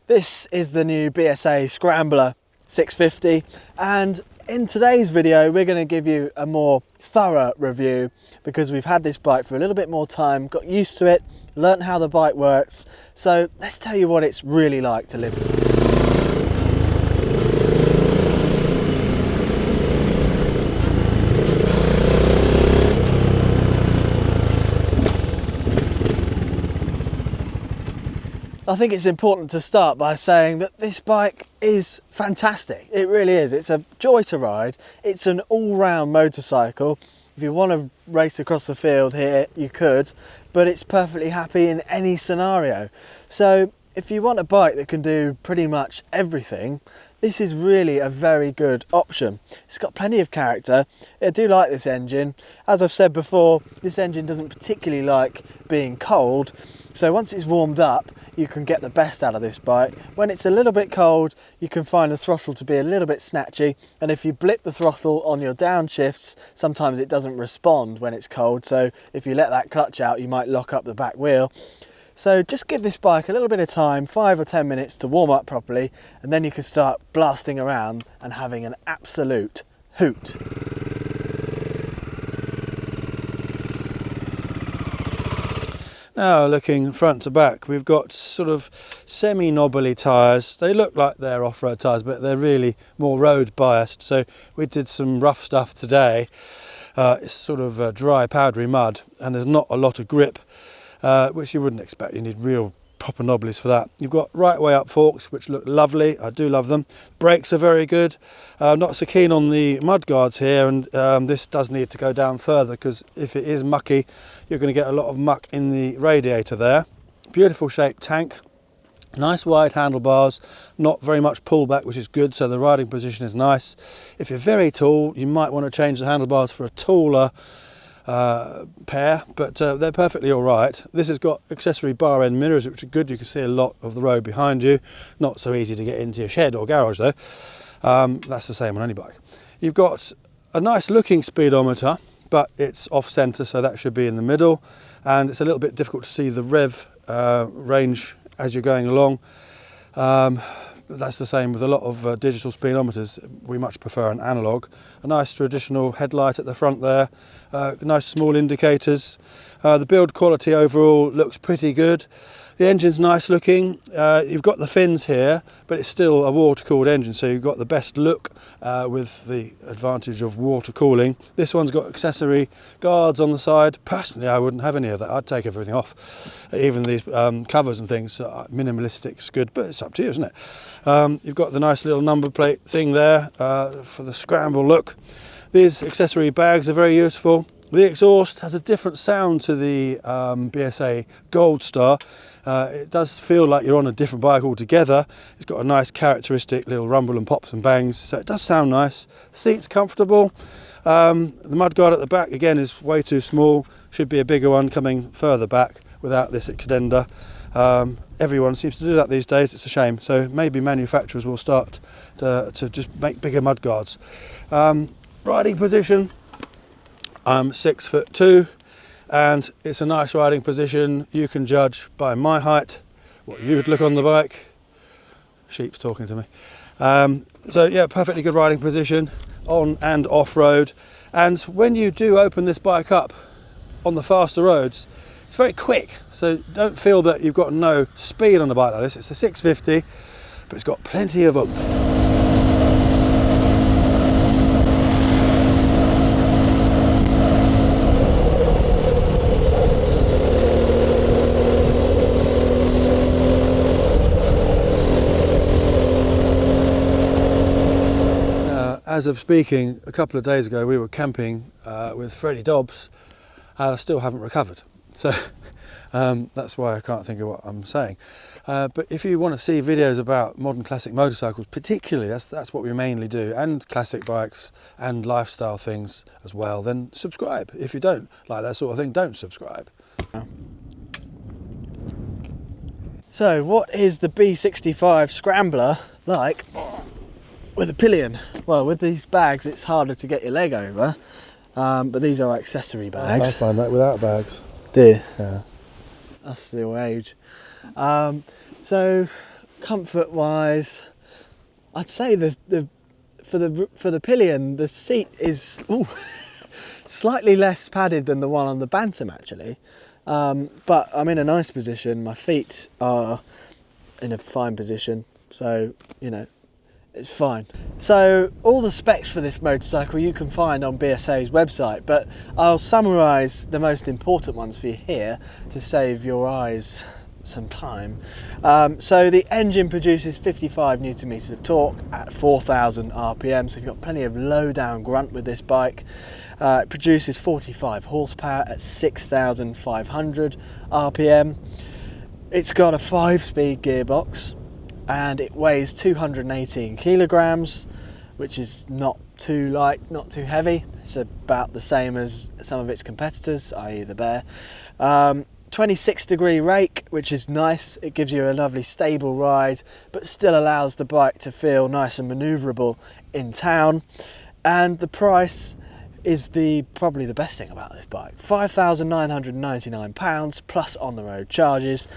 This is the new BSA Scrambler 650, and in today's video we're going to give you a more thorough review because we've had this bike for a little bit more time, got used to it, learnt how the bike works. So let's tell you what it's really like to live with. I think it's important to start by saying that this bike is fantastic. It really is. It's a joy to ride. It's an all-round motorcycle. If you want to race across the field here, you could, but it's perfectly happy in any scenario. So if you want a bike that can do pretty much everything, this is really a very good option. It's got plenty of character. I do like this engine. As I've said before, this engine doesn't particularly like being cold. So once it's warmed up, you can get the best out of this bike. When it's a little bit cold, you can find the throttle to be a little bit snatchy. And if you blip the throttle on your downshifts, sometimes it doesn't respond when it's cold. So if you let that clutch out, you might lock up the back wheel. So just give this bike a little bit of time, 5 or 10 minutes to warm up properly, and then you can start blasting around and having an absolute hoot. Now looking front to back, we've got sort of semi-knobbly tyres. They look like they're off-road tyres, but they're really more road biased. So we did some rough stuff today. It's sort of dry, powdery mud, and there's not a lot of grip, which you wouldn't expect. You need real proper knobblies for that. You've got right way up forks, which look lovely. I do love them. Brakes are very good. Not so keen on the mud guards here, and this does need to go down further because if it is mucky, you're going to get a lot of muck in the radiator there. Beautiful shaped tank. Nice wide handlebars, not very much pullback, which is good, so the riding position is nice. If you're very tall, you might want to change the handlebars for a taller pair, but they're perfectly all right. This has got accessory bar end mirrors, which are good. You can see a lot of the road behind you. Not so easy to get into your shed or garage though. That's the same on any bike. You've got a nice looking speedometer, but it's off center, so that should be in the middle, and it's a little bit difficult to see the rev range as you're going along. That's the same with a lot of digital speedometers. We much prefer an analog. A nice traditional headlight at the front there, nice small indicators. The build quality overall looks pretty good. The engine's nice looking. You've got the fins here, but it's still a water-cooled engine, so you've got the best look with the advantage of water cooling. This one's got accessory guards on the side. Personally, I wouldn't have any of that. I'd take everything off. Even these covers and things, minimalistic's good, but it's up to you, isn't it? You've got the nice little number plate thing there for the scramble look. These accessory bags are very useful. The exhaust has a different sound to the BSA Gold Star. It does feel like you're on a different bike altogether. It's got a nice characteristic little rumble and pops and bangs, so it does sound nice. Seat's comfortable. The mudguard at the back again is way too small. Should be a bigger one coming further back without this extender. Everyone seems to do that these days. It's a shame. So maybe manufacturers will start to just make bigger mudguards. Riding position. I'm 6'2", and it's a nice riding position. You can judge by my height what you would look on the bike. Sheep's talking to me. So yeah, perfectly good riding position on and off road. And when you do open this bike up on the faster roads, it's very quick. So don't feel that you've got no speed on a bike like this. It's a 650, but it's got plenty of oomph. As of speaking, a couple of days ago we were camping with Freddie Dobbs, and I still haven't recovered. So that's why I can't think of what I'm saying. But if you want to see videos about modern classic motorcycles, particularly, that's what we mainly do, and classic bikes and lifestyle things as well, then subscribe. If you don't like that sort of thing, don't subscribe. So what is the B65 Scrambler like with a pillion? Well, with these bags it's harder to get your leg over, but these are accessory bags. I find that without bags. Do you? Yeah. That's the age. So comfort wise, I'd say for the pillion, the seat is slightly less padded than the one on the Bantam actually, but I'm in a nice position. My feet are in a fine position, so you know, it's fine. So all the specs for this motorcycle you can find on BSA's website, but I'll summarise the most important ones for you here to save your eyes some time. So the engine produces 55 Newton meters of torque at 4,000 RPM, so you've got plenty of low down grunt with this bike. It produces 45 horsepower at 6,500 RPM. It's got a 5-speed gearbox and it weighs 218 kilograms, which is not too light, not too heavy. It's about the same as some of its competitors, i.e. the Bear. 26-degree rake, which is nice. It gives you a lovely stable ride, but still allows the bike to feel nice and manoeuvrable in town. And the price is probably the best thing about this bike. £5,999 plus on the road charges.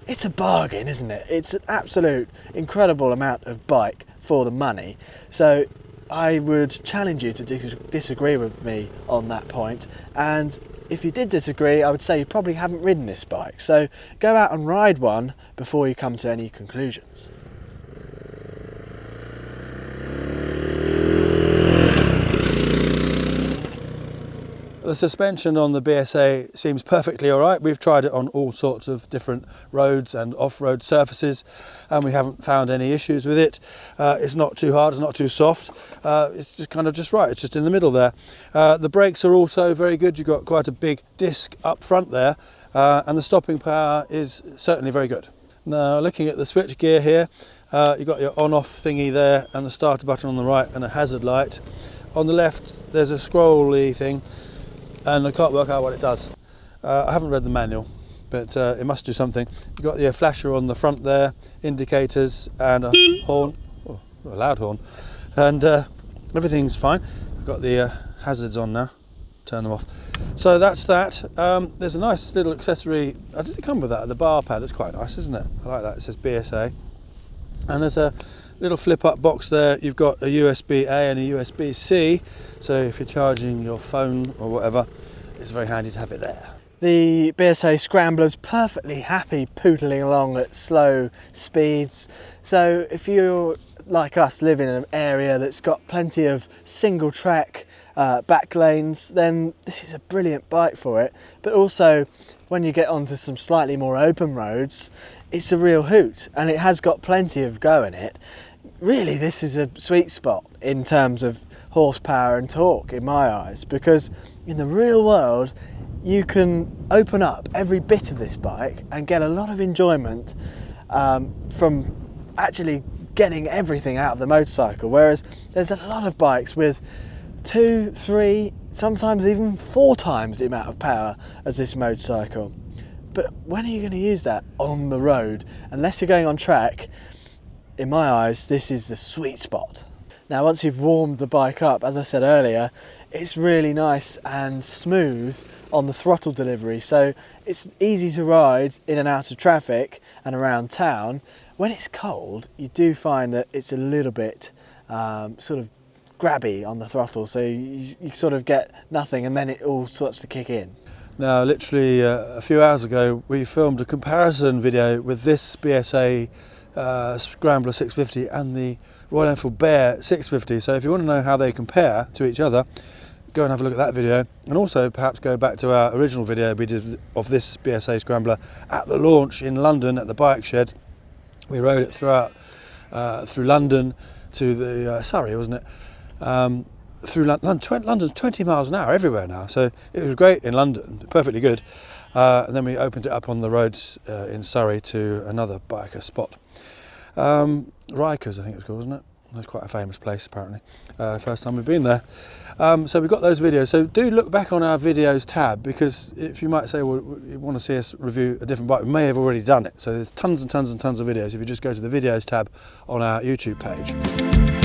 It's a bargain, isn't it? It's an absolute incredible amount of bike for the money. So I would challenge you to disagree with me on that point. And if you did disagree, I would say you probably haven't ridden this bike. So go out and ride one before you come to any conclusions. The suspension on the BSA seems perfectly all right. We've tried it on all sorts of different roads and off-road surfaces and we haven't found any issues with it. It's not too hard, it's not too soft. It's just kind of just right, it's just in the middle there. The brakes are also very good. You've got quite a big disc up front there and the stopping power is certainly very good. Now looking at the switch gear here, you've got your on-off thingy there and the starter button on the right and a hazard light. On the left there's a scrolly thing, and I can't work out what it does. I haven't read the manual, but it must do something. You've got the flasher on the front there, indicators and a horn, a loud horn, and everything's fine. I've got the hazards on now, turn them off. So that's that. There's a nice little accessory, does it come with that? The bar pad, it's quite nice, isn't it? I like that, it says BSA. And there's a little flip up box there. You've got a USB A and a USB C, so if you're charging your phone or whatever, it's very handy to have it there. The BSA Scrambler's perfectly happy pootling along at slow speeds, so if you're like us, live in an area that's got plenty of single track back lanes, then this is a brilliant bike for it. But also when you get onto some slightly more open roads, it's a real hoot and it has got plenty of go in it. Really, this is a sweet spot in terms of horsepower and torque in my eyes, because in the real world you can open up every bit of this bike and get a lot of enjoyment from actually getting everything out of the motorcycle, whereas there's a lot of bikes with 2, 3, sometimes even 4 times the amount of power as this motorcycle. But when are you going to use that on the road? Unless you're going on track, in my eyes, this is the sweet spot. Now, once you've warmed the bike up, as I said earlier, it's really nice and smooth on the throttle delivery. So it's easy to ride in and out of traffic and around town. When it's cold, you do find that it's a little bit sort of grabby on the throttle. So you sort of get nothing and then it all starts to kick in. Now, literally a few hours ago, we filmed a comparison video with this BSA Scrambler 650 and the Royal Enfield Bear 650. So if you want to know how they compare to each other, go and have a look at that video, and also perhaps go back to our original video we did of this BSA Scrambler at the launch in London at the bike shed. We rode it throughout through London to the Surrey, wasn't it? Through London, 20 miles an hour everywhere now, so it was great in London, perfectly good. And then we opened it up on the roads in Surrey to another biker spot. Rikers, I think it was called, wasn't it? That's quite a famous place apparently. First time we've been there. So we've got those videos, so do look back on our videos tab, because if you might say, well, you want to see us review a different bike, we may have already done it. So there's tons and tons and tons of videos if you just go to the videos tab on our YouTube page.